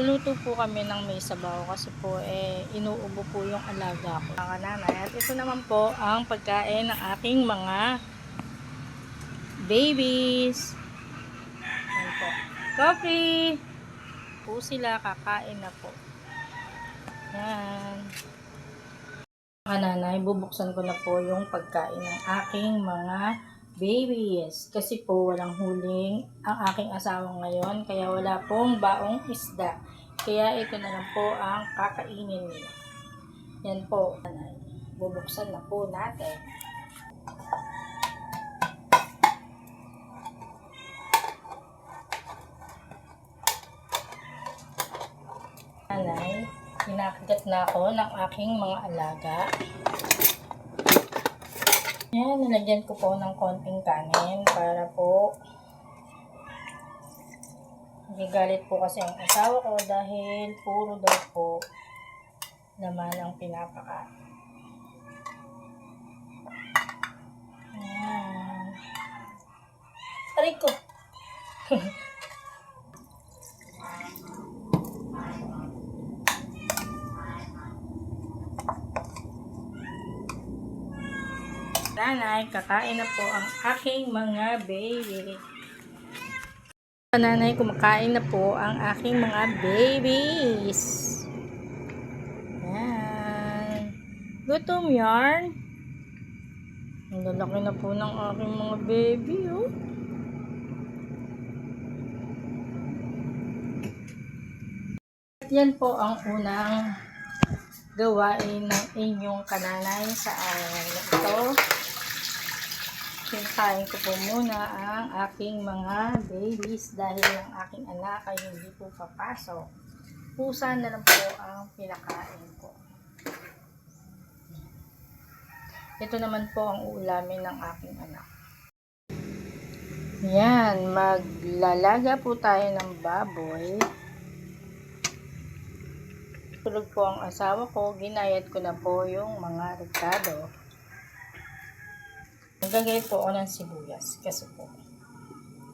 Luto po kami ng may sabaw kasi po inuubo po yung alaga ko, mga nanay. At ito naman po ang pagkain ng aking mga babies. Yan po. Coffee! Po sila, kakain na po. Yan. Mga nanay, bubuksan ko na po yung pagkain ng aking mga babies. Kasi po walang huling ang aking asawa ngayon, kaya wala pong baong isda. Kaya ito na lang po ang kakainin nila. Yan po. Bubuksan na po natin. Nanay, pinakagat na ako ng aking mga alaga. Yan, nalagyan ko po ng konting kanin para po galit po kasi ang asawa ko dahil puro daw po laman ang pinapakain. Ayan. Aray ko! Nanay, kakain na po ang aking mga baby. Nanay, kumakain na po ang aking mga babies. Yan. Gutom yarn. Ang lalaki na po ng aking mga baby, oh. At yan po ang unang gawain ng inyong kananay sa araw na ito. Kinakain ko po muna ang aking mga babies dahil ang aking anak ay hindi po papasok. Pusa na lang po ang pinakain ko. Ito naman po ang uulamin ng aking anak. Yan, maglalaga po tayo ng baboy. Tulog po ang asawa ko, ginayat ko na po yung mga rekado. Maggagayat po ako ng sibuyas kasi po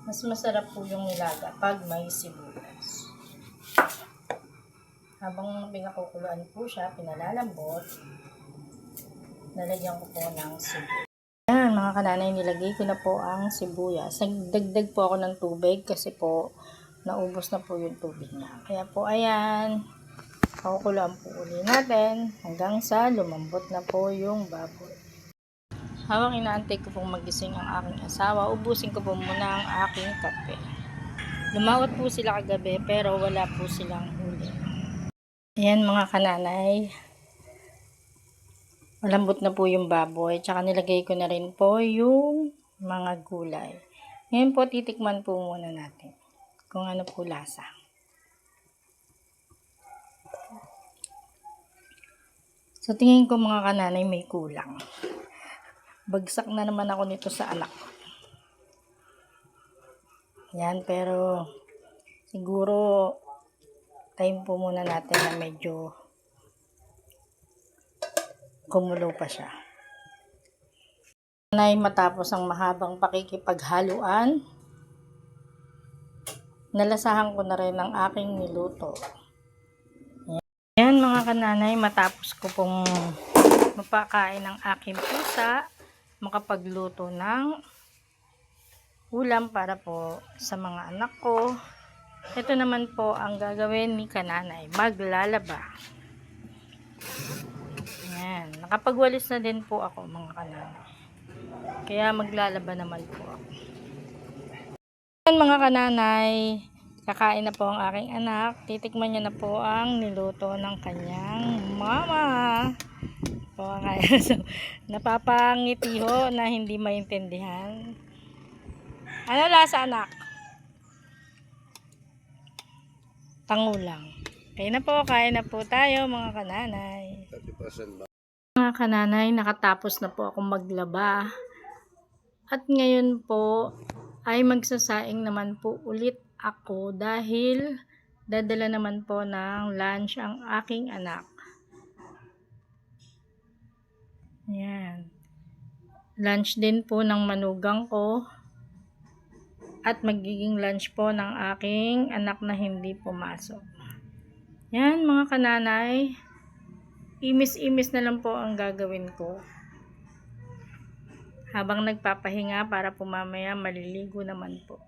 mas masarap po yung nilaga pag may sibuyas. Habang pinakukuluan po siya, pinalalambot, nalagyan ko po ng sibuyas. Ayan mga kananay, nilagay ko na po ang sibuyas. Nagdagdag po ako ng tubig kasi po naubos na po yung tubig na. Kaya po ayan, pakukuluan po uli natin hanggang sa lumambot na po yung baboy. Habang inaantay ko pong magising ang aking asawa, ubusin ko po muna ang aking kape. Lumawat po sila kagabi pero wala po silang huli. Ayan mga kananay, malambot na po yung baboy. Tsaka nilagay ko na rin po yung mga gulay. Ngayon po titikman po muna natin kung ano po lasa. Sa tingin ko mga kananay may kulang. Bagsak na naman ako nito sa anak ko. Yan, pero siguro time po muna natin na medyo kumulo pa siya. Matapos ang mahabang pakikipaghaluan, nalasahan ko na rin ang aking niluto. Yan mga kananay, matapos ko pong mapakain ng aking pusa, makapagluto ng ulam para po sa mga anak ko. Ito naman po ang gagawin ni kananay, maglalaba. Yan, nakapagwalis na din po ako mga kananay. Kaya maglalaba naman po ako. Yan mga kananay, kakain na po ang aking anak. Titikman niya na po ang niluto ng kanyang mama. So, napapangiti ho na hindi maintindihan. Ano lasa anak? Tangulang. Kain na po tayo mga kananay. Mga kananay, nakatapos na po akong maglaba. At ngayon po ay magsasaing naman po ulit ako dahil dadala naman po ng lunch ang aking anak. Yan. Lunch din po ng manugang ko. At magiging lunch po ng aking anak na hindi pumasok. Yan mga kananay, imis-imis na lang po ang gagawin ko habang nagpapahinga para po mamaya maliligo naman po.